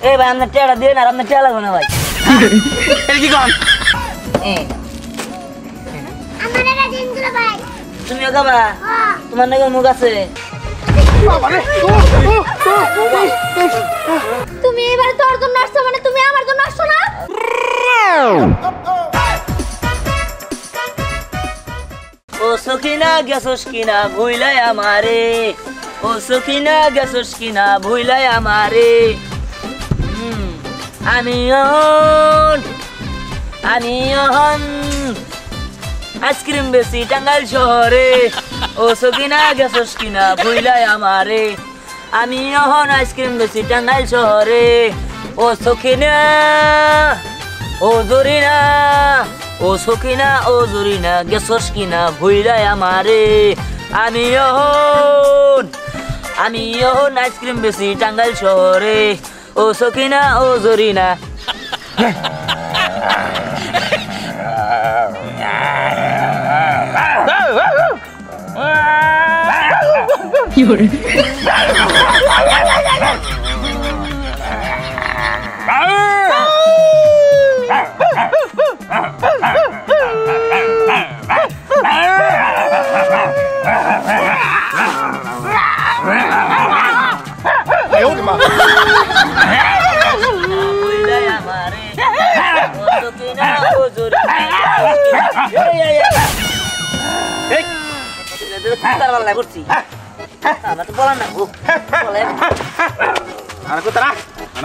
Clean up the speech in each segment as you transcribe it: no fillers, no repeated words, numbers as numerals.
এই ভাই আপনি টেড়া দিয়ে না আপনি টেড়া লাগবে না ভাই এই কি কোন আমার এটা দিন দিল ভাই তুমিও খাবা তোমার নাকি মুখ আছে তুমি এবারে তোর জন্য আসছো মানে তুমি আমার জন্য আসছো না ও সখিনা গেছস কিনা ভুইলাই আমারে ও সখিনা গেছস কিনা ভুইলাই আমারে আমি আইসক্রিম বেশি টাঙ্গাইল শহরে ও সখিনা গেছস কিনা ভুইলাই আমারে আমি এখন আইসক্রিম বেশি টাঙ্গাইল শহরে ও সখিনা ও জরিনা ও সখিনা ও জরিনা গেছস কিনা ভুইলাই আমারে আমি এখন আইসক্রিম বেশি টাঙ্গাইল শহরে ও সখিনা ও জরিনা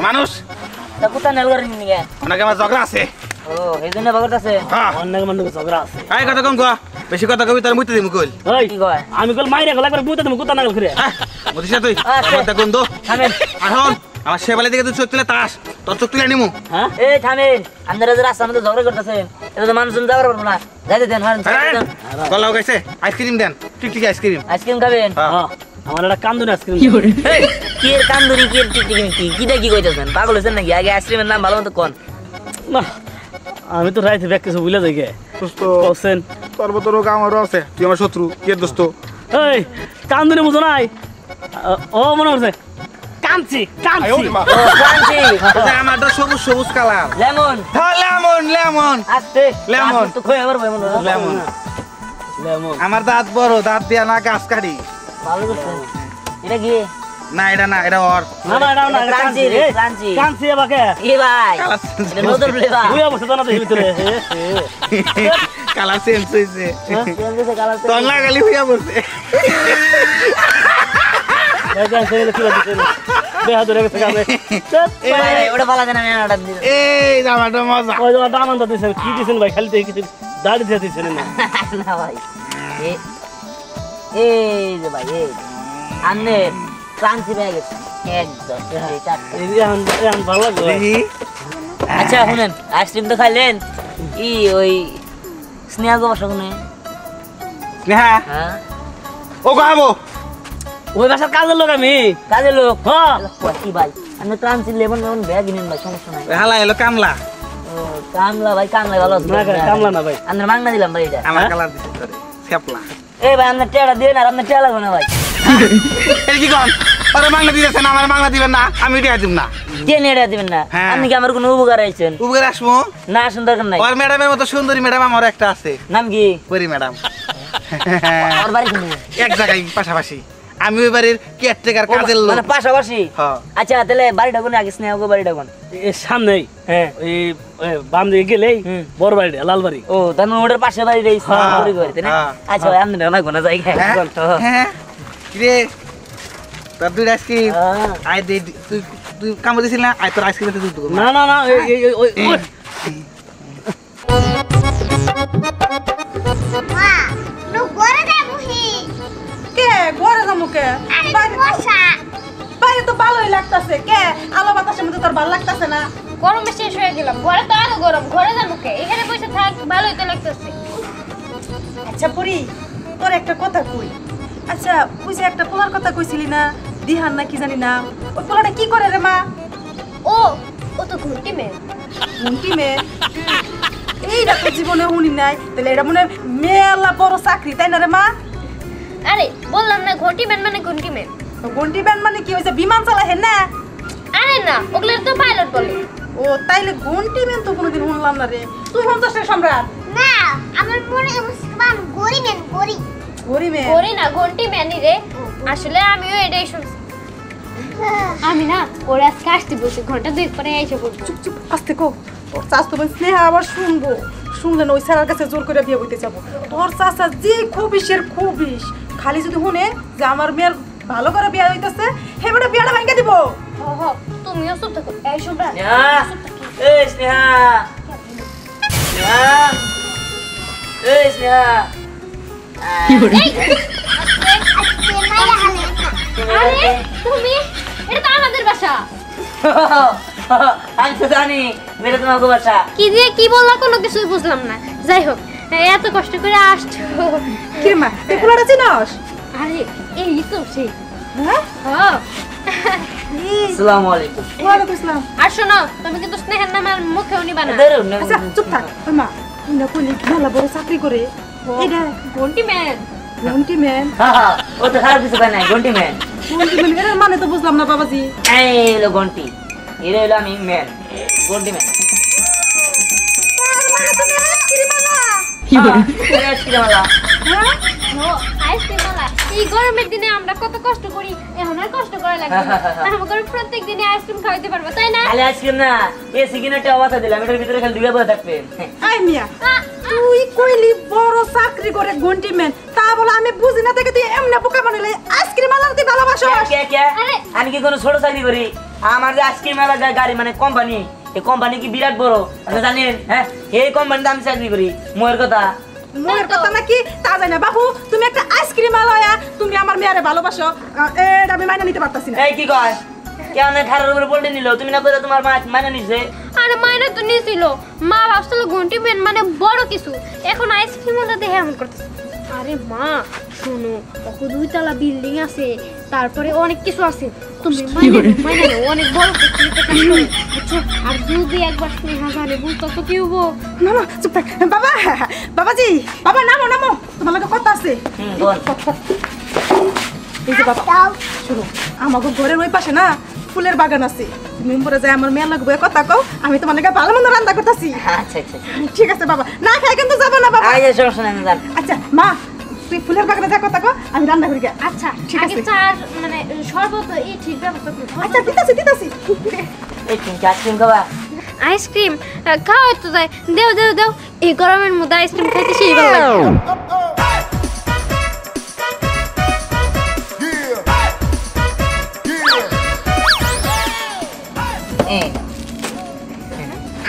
মানুষ কুতা নেল করে নিয়ে অনেকে আমার ঝগড়া আছে ও এই জন্য বাগত আছে অনেক মানুষ ঝগড়া আছে এই কথা কম কোয়া বেশি কথা কবি তার মুইতে দিমু কইল ওই কি কয় আমি কল মাইরে গেল একবার বুতে তুমি কুতা নাগল করে বুঝিস না তুই আচ্ছা। আমার দেখুন তো থামেন এখন আমার সেবালে দিকে তুই চোখ তুলে তাস তোর চোখ তুলে নিমু হ্যাঁ এই থামেন আপনারা যে রাস্তার মধ্যে ঝগড়া করতেছেন এটা তো মানুষজন যাবার পারবো না যাইতে দেন গলাও গেছে আইসক্রিম দেন টিকটিকি আইসক্রিম আইসক্রিম খাবেন হ্যাঁ আমার একটা কান্দুনি আইসক্রিম এই, কি এর কান্দুরি কি এর টিকটিকি কি কিটা কি কইতেছেন পাগল হয়েছেন নাকি আগে আইসক্রিমের নাম ভালো মতো কোন না আমি তো রাইতে ব্যাগ কিছু ভুলে যাই গে দোস্ত বলছেন তোর বতর আমারও আছে তুই আমার শত্রু কে দোস্ত এই কান্দুনি বুঝো নাই ও মনে হচ্ছে কাঁদছি কাঁদছি ও ক্রাঞ্চি আমার তো সবুজ সবুজ কালার লেমন লেমন লেমন আস্তে লেমন। তো খয়ে পারবো এমন লেমন লেমন আমার দাঁত বড় দাঁত দিয়া না গাছ কাটি ভালো করছেন এটা কি না এটা না এটা ওর না না এটা না ক্রাঞ্চি রে, ক্রাঞ্চি। কাঁদছি এবাকে এ ভাই কালার এটা নতুন ফ্লেভার তুই অবশ্য জানা তো ভিতরে কালার চেঞ্জ হয়েছে কালার তোর লাগালি হইয়া পড়ছে দেহা ধরে গেছে কামে ওটা পালা দেন আমি অর্ডার দিই এই জামাটা মজা ওই জামা দাম আনতে দিছেন কি দিছেন ভাই খালি দেখি কিছু দাড়ি দিয়ে দিছেন না না ভাই এই যে ভাই এই আন্নে ক্রাঞ্চি ব্যাগ একদম এই চারটে। এখন ভালো লাগবে দেখি আচ্ছা শুনেন আইসক্রিম তো খাইলেন ই ওই স্নেহা গো বসে হ্যাঁ হ্যাঁ ও গাবো ওই বাসার কাজের লোক আমি কাজের লোক হ্যাঁ কি ভাই আপনি ক্রাঞ্চি লেমন লেমন ব্যাগ নিন ভাই সমস্যা নাই হালা এলো কামলা ও কামলা ভাই কামলা ভালো আছে না কামলা না ভাই আপনার মাংনা দিলাম ভাই এটা আমার কালার দিছে তোরে খেপলা এই ভাই আপনার টেড়া দিয়ে না আপনার টেড়া লাগবে না ভাই এই কি কোন আরে মাংনা দিয়েছেন আমার মাংনা দিবেন না আমি দিয়া দিম না কে নেড়া দিবেন না হ্যাঁ। আপনি কি আমার কোনো উপকার আইছেন উপরে আসবো না আসুন দরকার নাই ওর ম্যাডামের মতো সুন্দরী ম্যাডাম আমার একটা আছে নাম কি পরি ম্যাডাম ওর বাড়ি কোনে এক জায়গায় পাশাপাশি আমি ওই বাড়ির কেয়ারটেকার কাজের লোক মানে পাশাপাশি হ্যাঁ আচ্ছা তাহলে বাড়িটা কোন আগে স্নেহ গো বাড়িটা কোন এর সামনেই হ্যাঁ ওই বাম দিকে গেলেই হুম। বড় বাড়ি লালবাড়ি ও তার মানে ওটার পাশে বাড়ি রইছে হ্যাঁ, করে করে তাই না হ্যাঁ, আচ্ছা ভাই আপনি না কোন জায়গা হ্যাঁ হ্যাঁ কিরে তোর দুই আইসক্রিম হ্যাঁ। আয় দে তুই তুই কাম দিছিস না আয় তোর আইসক্রিম তুই দেবো না না না ওই মা নো ঘরে দে মুহি কে ঘরে যাবো কে আরে বসা বাইরে তো ভালোই লাগতাছে কে আলো বাতাসের মধ্যে তোর ভালো লাগতাছে না গরমে শেষ হয়ে গেলাম ঘরে তো আরো গরম ঘরে যাবো কে এখানে বসে থাক ভালোই তো লাগতেছে আচ্ছা পুরি তোর একটা কথা কই আচ্ছা তুই যে একটা পোলার কথা কইছিলি না দিহান না কি জানি না ওই পোলাটা কি করে রে মা ও ও তো ঘুরতি মেয়ে কোনটি মেয়ে এইটা তো জীবনে শুনি নাই তাহলে এটা মনে হয় মেলা বড় চাকরি তাই না রে মা আরে বললাম না ঘটি ম্যান মানে ঘুমটি ম্যান ঘন্টি ব্যান্ড মানে কি হয়েছে বিমান চালা হেন না আরে না ওগুলো তো পাইলট ও তাইলে ঘন্টি মেন তো কোনোদিন শুনলাম না রে। তুই শুনছস না সম্রাট? না আমার মনে মুসলমান গরি মেন গরি গরি মেন গরি না ঘন্টি মেনি রে আসলে আমিও এটাই শুনছি আমি না ওরা আজকে আসতে বলছি ঘন্টা 2 পরে এসে পড়ছি চুপ চুপ আস্তে কো। ওর চাচতো বোন স্নেহা আবার শুনবো, শুনলে না ওই স্যারের কাছে জোর করে বিয়ে হইতে যাবো। তোর চাচা যে খুবিসের খুবিস, খালি যদি শুনে যে আমার মেয়ের ভালো করে বিয়ে হইতেছে হেবেটা বিয়েটা ভাঙিয়ে দিব। হ তুমিও চুপ থাকো এই সম্রাট স্নেহা এই স্নেহা স্নেহা এই স্নেহা আরে তুমি এটা তো আমাদের বাসা আমি তো জানি মেরে তোমার বাসা কি দিয়ে কি বললা কোনো কিছুই বুঝলাম না যাই হোক এত কষ্ট করে আসছো কি রে মা তুই পোলাটা চিনস? আরে এই তো সেই হ্যাঁ হ্যাঁ আসসালামু আলাইকুম ওয়ালাইকুম আসসালাম। আর শোনো তুমি কিন্তু স্নেহের নামের মুখেও নিবা না ধরুন না আচ্ছা চুপ থাক। ওই মা ইনা কইলি ভালো বড় চাকরি করে এইটা ঘন্টি ম্যান ঘন্টি ম্যান। ও তো খারাপ কিছু পায় নাই ঘন্টি ম্যান ঘন্টি ম্যান এর মানে তো বুঝলাম না বাবাজি। এই হলো ঘন্টি এর হলো আমি ম্যান ঘন্টি ম্যান কি বলে আইসক্রিম এই গরমের দিনে আমরা কত কষ্ট করি এখন আর কষ্ট করা লাগে না আমাদের প্রত্যেক দিনে আইসক্রিম খাওয়াইতে পারবো তাই না খালি আইসক্রিম না এসি কিনে একটা অবস্থা দিলাম এটার ভিতরে খালি দুইটা বসে থাকবে আই মিয়া তুই কইলি বড় চাকরি করে ঘন্টি ম্যান, তা বলে আমি বুঝি না থেকে তুই এমনি বোকা বানাইলি আইসক্রিম আলার তুই ভালোবাসো। আমি কি কোনো ছোট চাকরি করি? আমার যে আইসক্রিম আলা গাড়ি মানে কোম্পানি, এই কোম্পানি কি বিরাট বড় আপনি জানেন? হ্যাঁ এই কোম্পানিতে আমি চাকরি করি। মোয়ের কথা মোর কথা নাকি তা জানি না বাবু, তুমি একটা আইসক্রিম আলায়া তুমি আমার মেয়ারে ভালোবাসো এটা আমি মাইনা নিতে পারতাছি না। এই কি কয় কেন খারার উপরে পল্টে নিল? তুমি না কইরা তোমার মা মানে নিছে? আরে মাইনা তো নিয়েছিল মা ভাবছিল ঘন্টি ম্যান মানে বড় কিছু এখন আইসক্রিম ওটা দেখে এমন করতেছে। আরে মা শোনো ওকে 2 তলা বিল্ডিং আছে তারপরে অনেক কিছু আছে তুমি মাইনা নাও অনেক বড় ফ্যাক্টরিতে কাজ করে বুঝছো আর যদি একবার স্নেহা জানে বুঝতো তো কি হবো না না চুপ থাক বাবা। বাবাজি বাবা নামো নামো তোমার লগে কথা আছে। বল এই যে বাবা শুনো আমাকে ঘরের ওই পাশে না ফুলের বাগান আছে, তুমি উপরে যাই আমার মেয়ে লাগবে কথা কও, আমি তোমার লাগে ভালো মন্দ রান্না করতেছি। আচ্ছা আচ্ছা ঠিক আছে বাবা, না খাই কিন্তু যাবো না বাবা। আগে সমস্যা নাই জান। আচ্ছা মা তুই ফুলের বাগানে যা কথা কও আমি রান্না করি গে। আচ্ছা ঠিক আগে আছে। চার মানে শরবত এই ঠিক ব্যবস্থা করো আচ্ছা দিতাছি দিতাছি। এই তুমি কি আইসক্রিম খাবা? আইসক্রিম খাওয়াই তো যায় দেও দেও দেও এই গরমের মধ্যে আইসক্রিম খাইতে সেই ভালো লাগে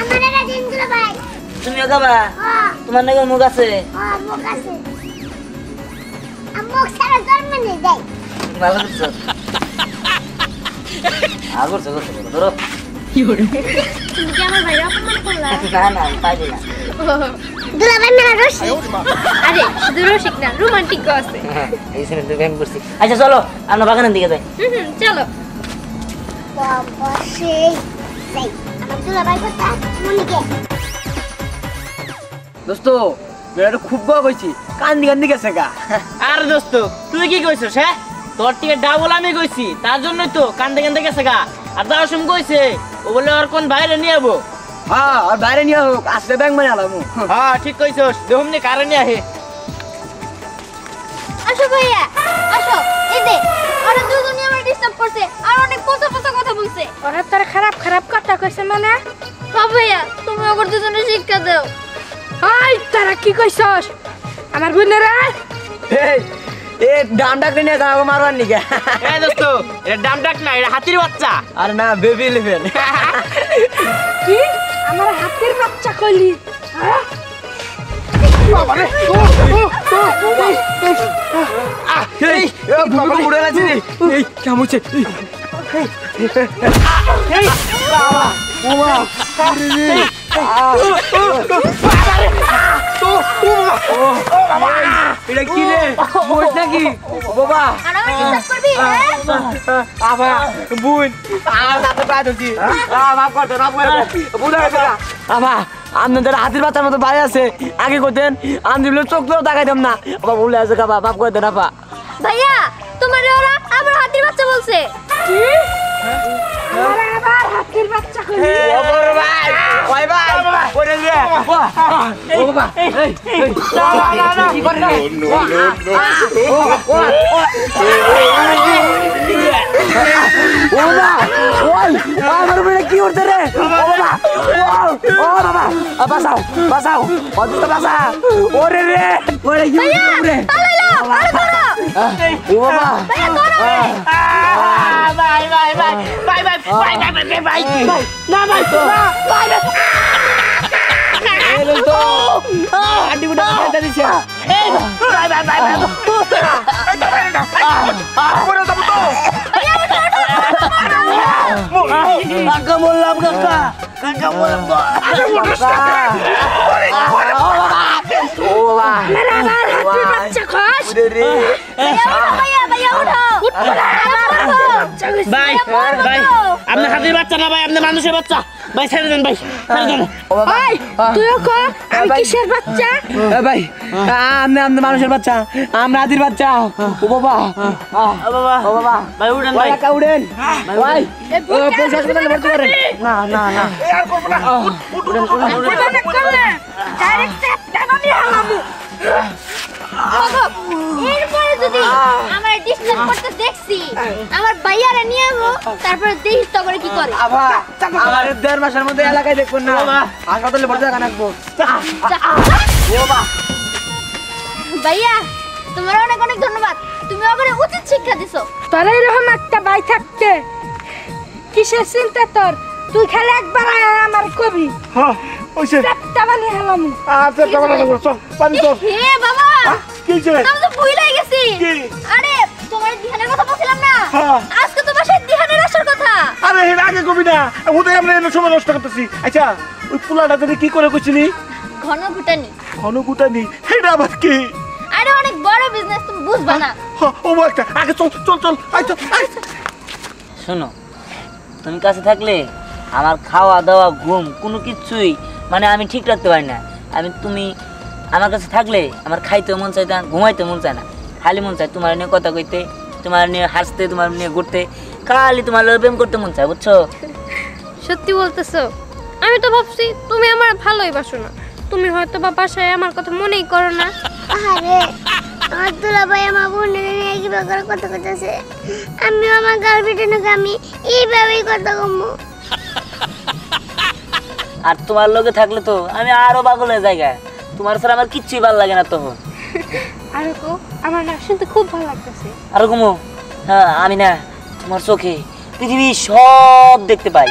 আমার এটা দিনগুলো ভাই তুমিও খাবা? হ্যাঁ তোমার নাকি মুখ আছে? হ্যাঁ মুখ আছে মুখ সারা জন্ম নেই যাই ভালো করছো করছো ধরো তুমি কি আমার ভাইরা অপমান করলা না না পাইলি না দুলা ভাই না রশি আরে শুধু রসিক না রোমান্টিক আছে এই সিনে তো ব্যায়াম করছি। আচ্ছা চলো আমরা বাগানের দিকে যাই। চলো বাবা সেই যাই আমার দুলা ভাই কথা মনিকে দোস্ত মেয়েটা খুব বড় কইছি কান্দি কান্দি গেছে গা। আর দোস্ত তুই কি কইছস? হ্যাঁ তোর থেকে ডাবল আমি কইছি তার জন্যই তো কান্দে কান্দে গেছে গা। আর যাওয়ার সময় কইছে ও বলে ওর কোন বাইরে নিয়ে যাবো। হ্যাঁ আর বাইরে নিয়ে হোক আসলে ব্যাংক মানে আলামু। হ্যাঁ ঠিক কইছস দেখুন নি কারে নিয়ে আহে। আসো ভাইয়া আসো এই দে ওরা দুজনই আমার ডিস্টার্ব করছে আর অনেক পচা পচা কথা বলছে ওরা তোর খারাপ খারাপ কথা কইছে মানে হ্যাঁ ভাইয়া তুমি ওদের দুজনের শিক্ষা দাও হাই তারা কি কইছস আমার বোনেরা এই এ ডামডা কিনে যাও মারবার নিকে। এই দোস্ত এটা ডাম ডাক না এটা হাতির বাচ্চা। আর না বেবি লিভেন। কি আমার হাতের বাচ্চা কইলি এই বাবা উড়ে গেছে রে। এই কেমন হচ্ছে? এই বাবা ওমা এটা কি রে বস নাকি বাবা? আর আমার ডিস্টার্ব করবি বাবা বুন আর তাতে পাই দিছি মাফ করতে মাফ করে বুঝা গেছে বাবা আপনাদের হাতির বাচ্চার মতো ভাই আছে আগে করতেন আমি বলে চোখ তো দেখাইতাম না বাবা বলে আছে বাবা মাফ করে দেন আপা। ভাইয়া তোমার ওরা আবার হাতির বাচ্চা বলছে কি আবার হাতের বাচ্চা কইলি ওর ভাই ও বাবা কি করে রে ও বাবা ওই আমার উপরে কি করতে রে ও বাবা ও বাবা বাঁচাও বাঁচাও অদিত বাঁচা ওরে রে ওরে কি করে ও বাবা bye bye bye bye bye bye bye bye bye না ভাই বাই এলো তো আন্টি বুড়া কথা দিছে এই বাই বাই বাই বাই পড়ে যাবো তো কাকা বললাম কাকা কাকা বললাম ও বাবা বাচ্চা খাস রে ভাই ভাই আপনি হাতির বাচ্চা না ভাই আপনি মানুষের বাচ্চা ভাই ছেড়ে দেন ভাই ছেড়ে দেন ও বাবা তুইও কো আমি কিসের বাচ্চা ভাই আমনে মানুষের বাচ্চা আমরা হাতির বাচ্চা ও বাবা বাবা ও বাবা ভাই উঠেন ভাই কাকা উড়েন ভাই ও পয়সা হাসপাতালে ভর্তি করেন না না না আর করবো না ডাইরেক্ট টাকা নিয়ে হালামু এরপরে যদি আমার ডিসপ্লে করতে দেখছি আমার ভাইয়ারে নিয়ে আমো তারপরে দেখিস তো করে কি করে আবা আমার 1.5 মাসের মধ্যে এলাকায় দেখবেন না হাসপাতালে ভর্তি থাকা রাখবো ভাইয়া তোমার অনেক অনেক ধন্যবাদ তুমি আমাকে উচিত শিক্ষা দিছো তোর এরকম একটা ভাই থাকতে কিসের চিন্তা তোর তুই খালি একবার আয় আমার কবি হ্যাঁ ওইসে চাপটা বানিয়ে হেলাম আচ্ছা কেমন লাগলো চল পানি তো হে বাবা কি হয়েছে আমি তো ভুলে গেছি কি? আরে তোমার দিহানের কথা বলছিলাম না হ্যাঁ। আজকে তো বাসায় দিহানের আসার কথা আরে এর আগে কবি না ওদের আমরা এনে সময় নষ্ট করতেছি আচ্ছা ওই পুলাটা যদি কি করে কইছিলি ঘন ঘুটানি ঘনকুটানি এটা আবার কি আরে অনেক বড় বিজনেস তুমি বুঝবা না ও একটা আগে চল চল চল আচ্ছা শোনো তুমি কাছে থাকলে আমার খাওয়া দাওয়া ঘুম কোনো কিছুই মানে আমি ঠিক রাখতে পারি না তুমি আমার কাছে থাকলে আমার খাইতে মন চাই না ঘুমাইতে মন চায় না খালি মন চায় তোমার নিয়ে কথা কইতে তোমার নিয়ে হাসতে তোমার নিয়ে ঘুরতে খালি তোমার লগে প্রেম করতে মন চায় বুঝছো সত্যি বলতেছো আমি তো ভাবছি তুমি আমার ভালোই বাসো না তুমি হয়তো বা বাসায় আমার কথা মনেই করো না আরে আমার দুলাভাই আমার বোনের নিয়ে কিভাবে করে কথা কইতেছে আমি আমার গার্লফ্রেন্ডের আমি এইভাবেই কথা কমু আর তোমার লগে থাকলে তো আমি আরো পাগল হয়ে জায়গায় তোমার ছাড়া আমার কিচ্ছুই ভালো লাগে না তখন আর কো আমার না শুনতে খুব ভালো লাগতেছে আর ঘুমো হ্যাঁ আমি না তোমার চোখে পৃথিবী সব দেখতে পাই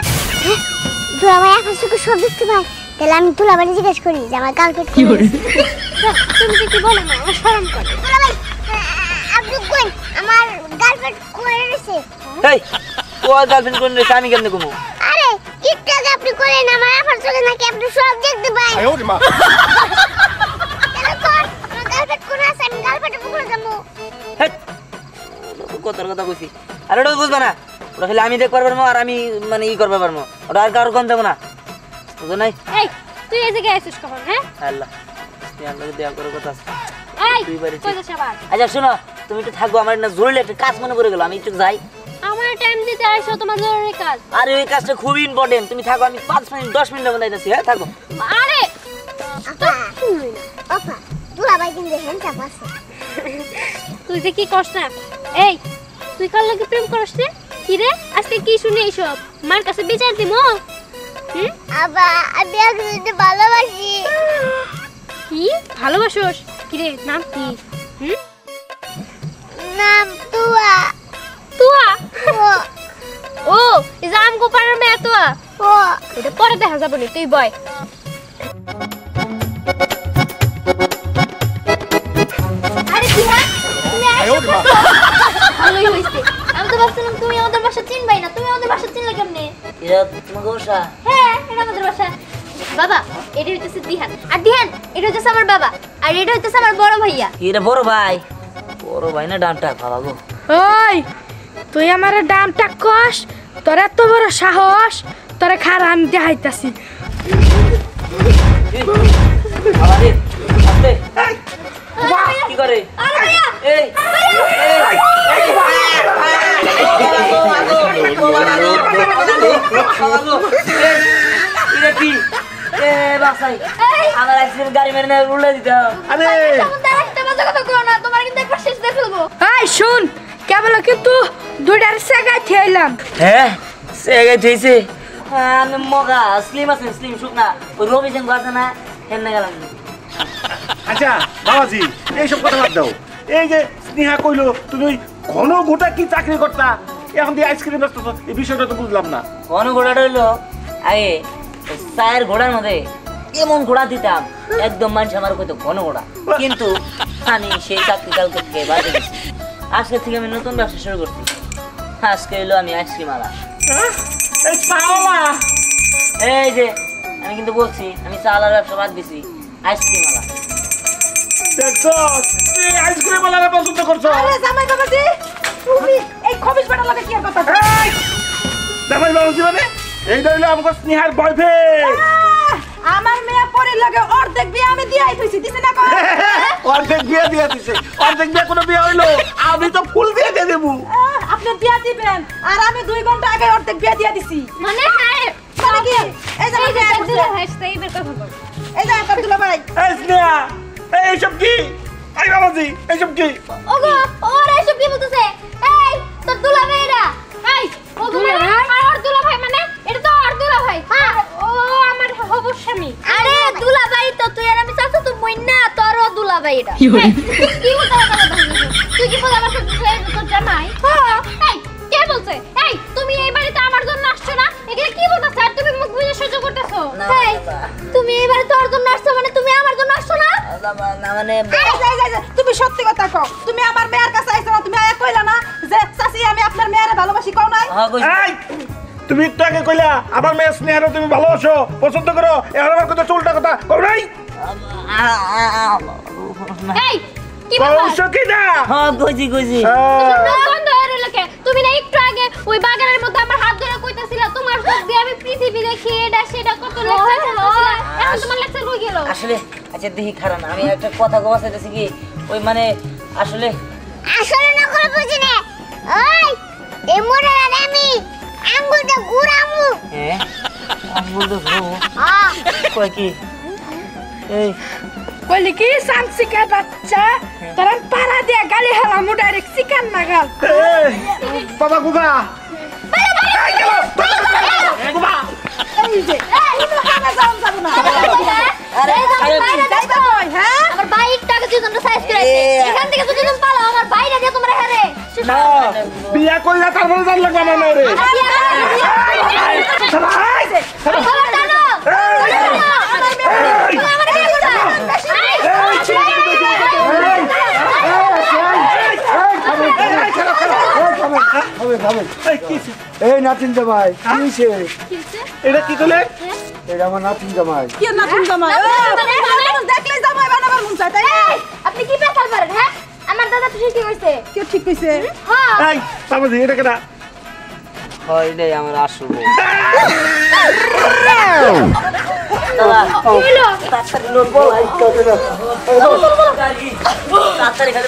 দুলাভাই এখন শুধু সব দেখতে পাই তাহলে আমি দুলাভাই জিজ্ঞেস করি যে আমার গার্লফ্রেন্ড কি করে তুমি তো কি বলো না আমার শরম করে দুলাভাই আপনি কই আমার গার্লফ্রেন্ড করে রয়েছে এই ও গার্লফ্রেন্ড কোন রে আমি কেমনে ঘুমো আরে একটু আগে আপনি করেন আমার আফার চোখে নাকি আপনি সব দেখতে পাই আয় ওরে মা তাহলে কোন আমার গার্লফ্রেন্ড কোন আছে আমি গার্লফ্রেন্ডের পুকুরে যাবো কথার কথা কইছি আর ওটা বুঝবা না ওটা খালি আমি দেখতে পারবো আর আমি মানে ই করতে পারবো ওটা আর কারোর কোন দেবো না বুঝো নাই এই তুই এই জায়গায় আসিস কখন হ্যাঁ আল্লাহ তুই আমার লগে দেয়া করার কথা আছে এই তুই বাড়ি কই যাস আবার আচ্ছা শোনো তুমি একটু থাকবো আমার না জরুরি একটা কাজ মনে পড়ে গেল আমি একটু যাই আমার টাইম দিতে আইছো তোমার জরুরি কাজ আরে ওই কাজটা খুব ইম্পর্টেন্ট তুমি থাকো আমি 5 মিনিট 10 মিনিটের মধ্যে আইতাছি হ্যাঁ থাকো আরে আপা শুনুই না আপা দুলাভাই কিন্তু হ্যান্ডসাম আছে তুই যে কি করছ না এই তুই কার লাগে প্রেম করছ রে কি রে আজকে কি শুনি এইসব মার কাছে বিচার দিমু আবা আমি একজনকে ভালোবাসি কি ভালোবাসোস কি রে নাম কি নাম তুয়া তুয়া ও ও এই যে আমগো পাড়ার মেয়ে তুয়া ও এটা পরে দেখা যাবে না তুই বয় আরে কি হ্যাঁ তুমি আইছো ভালোই হইছে আমি তো ভাবছিলাম তুমি আমাদের বাসা চিনবাই না তুমি আমাদের বাসা চিনলে কেমনে এরা তোমাকে বসা হ্যাঁ এটা আমাদের বাসা বাবা এটা হইতেছে দিহান আর দিহান এটা হইতেছে আমার বাবা আর এটা হইতেছে আমার বড় ভাইয়া এরা বড় ভাই না ডানটা বাবা গো ওই তুই আমার দামটা কস তোর এত বড় সাহস তোরে খার আমি দেখাইতাছি আরে আস্তে কি করে আরে ভাইয়া এই এ বাসাই আমার আইসক্রিম গাড়ি মেরে উড়ে দিতে আরে তোমার কিন্তু একবার শেষ দিয়ে ফেলবো। এই শুন কেবল কিন্তু দুইটার সেগায় খেলাম। হ্যাঁ সে গেছে আমি মগা স্লিম আছে স্লিম শুকনা ওই রবি সিং আছে না হেন গেলাম। আচ্ছা বাবাজি এইসব কথা বাদ দাও। এই যে স্নেহা কইলো তুমি ঘন ঘোটা কি চাকরি করতা, এখন দিয়ে আইসক্রিম ব্যস্ত, এই বিষয়টা তো বুঝলাম না। ঘন ঘোড়াটা হইলো আগে চায়ের ঘোড়ার মধ্যে এমন ঘোড়া দিতাম একদম মানুষ আমার কইতো ঘন ঘোড়া, কিন্তু আমি সেই চাকরি কালকে থেকে বাদ দিয়েছি। আজকে থেকে আমি নতুন ব্যবসা শুরু করছি। আজকে হইলো আমি আইসক্রিম আলা। এই চাওলা এই যে আমি কিন্তু বলছি আমি চালার ব্যবসা বাদ দিছি, আইসক্রিম আলা। দেখছো তুই আইসক্রিম আলাদা পছন্দ করছো। আরে জামাই বাবাজি তুমি এই খবিস বেটা লাগে কি আর কথা এই, জামাই বাবুজি মানে এইটা হইলো আমার স্নেহার বয়ফ্রেন্ড। আমার মেয়ে পরে লাগে অর্ধেক বিয়ে আমি দিয়াই থইছি দিছি না কো অর্ধেক বিয়ে দিয়ে দিছে, অর্ধেক বিয়ে কোনো বিয়ে হইলো আমি তো ফুল দিয়ে দিয়ে দেবো। আপনি দিয়া দিবেন আর আমি 2 ঘন্টা আগে অর্ধেক বিয়ে দিয়া দিছি। মানে হ্যাঁ মানে কি এই যে আমার বিয়ে দুলা ভাই সেইবার কথা বল। এই যে আব্দুল্লাহ ভাই এই স্নেহা এইসব কি? এই বাবাজি এইসব কি? ওগো ওরা এসব কি বলতেছে? এই তোর দুলা ভাইরা এই ও দুলা ভাই আর দুলা ভাই মানে এটা তো আর দুলা ভাই হ্যাঁ ও আমার হবু স্বামী। আরে দুলা ভাই তো তুই আর আমি চাচা তো মইন না তোরও দুলা ভাই এটা কি বলতে তুই কি বল আমার সাথে তোর জামাই হ্যাঁ এই কে বলছে? এই তুমি এই বাড়িতে আমার জন্য আসছো না এগুলা কি বলতাছ আর তুমি মুখ বুজে সহ্য করতেছো? এই তুমি এই বাড়িতে তোর জন্য আসছো মানে তুমি আমার জন্য আসছো না? না মানে তুমি সত্যি কথা কও, তুমি আমার মেয়ের কাছে আইছো না, তুমি আয়া কইলা না যে চাচি আমি আপনার মেয়েরে ভালোবাসি কও নাই? এই তুমি একটু আগে কইলা আমার মেয়ে স্নেহারে তুমি ভালোবাসো পছন্দ করো, এখন আমার কথা চুলটা কথা কও নাই। এই কি বলছ? কৌশো কি না? হ্যাঁ কইছি বন্ধ হয়ে রইল কে? তুমি না একটু আগে ওই বাগানের মধ্যে আমার হাত ধরে কইতাছিলা তোমার চোখ দিয়ে আমি পৃথিবী দেখি এটা সেটা কত লেকচার করতেছিলা এখন তোমার লেকচার কই গেল? আসলে আচ্ছা দেখি খারাপ না আমি একটা কথা কওয়া চাইতেছি কি ওই মানে আসলে না করে বুঝি না ওই এই মোড়ে আমি আঙ্গুলটা ঘুরামু। হ্যাঁ আঙ্গুল তো ধরবো হ্যাঁ কই কি এই কইলি কি সামসিকা বাচ্চা তোরা পাড়া দিয়া গালি হালাম ডাইরেক্ট চিকেন নাগাল। এই বাবা গুগা এই যে এই তো খানা যাও যাব না। আরে যাইবা কই হ্যাঁ? আমার বাইকটাকে তুই তোমরা সাইজ করে আছে এখান থেকে যদি তুমি পালাও আমার বাইরে দিয়ে তোমরা হারে না বিয়া কইলা তারপরে জান লাগবে আমার মেয়ে রে। খবর জানো আমার কি এই নাতিন জামাই কিছে এটা কি কইলে? এটা আমার নাতিন জামাই। কি না তুমি জামাই দেখলে জামাই বানাবার মন চায় তাই না? আপনি কি পেছাল পারেন হ্যাঁ আমার দাদা তো ঠিকই কইছে কি ঠিক কইছে? হ্যাঁ এই বাবাজি এটা কেডা? হয় এটাই আমার আসল বউ। তাড়াতাড়ি খালি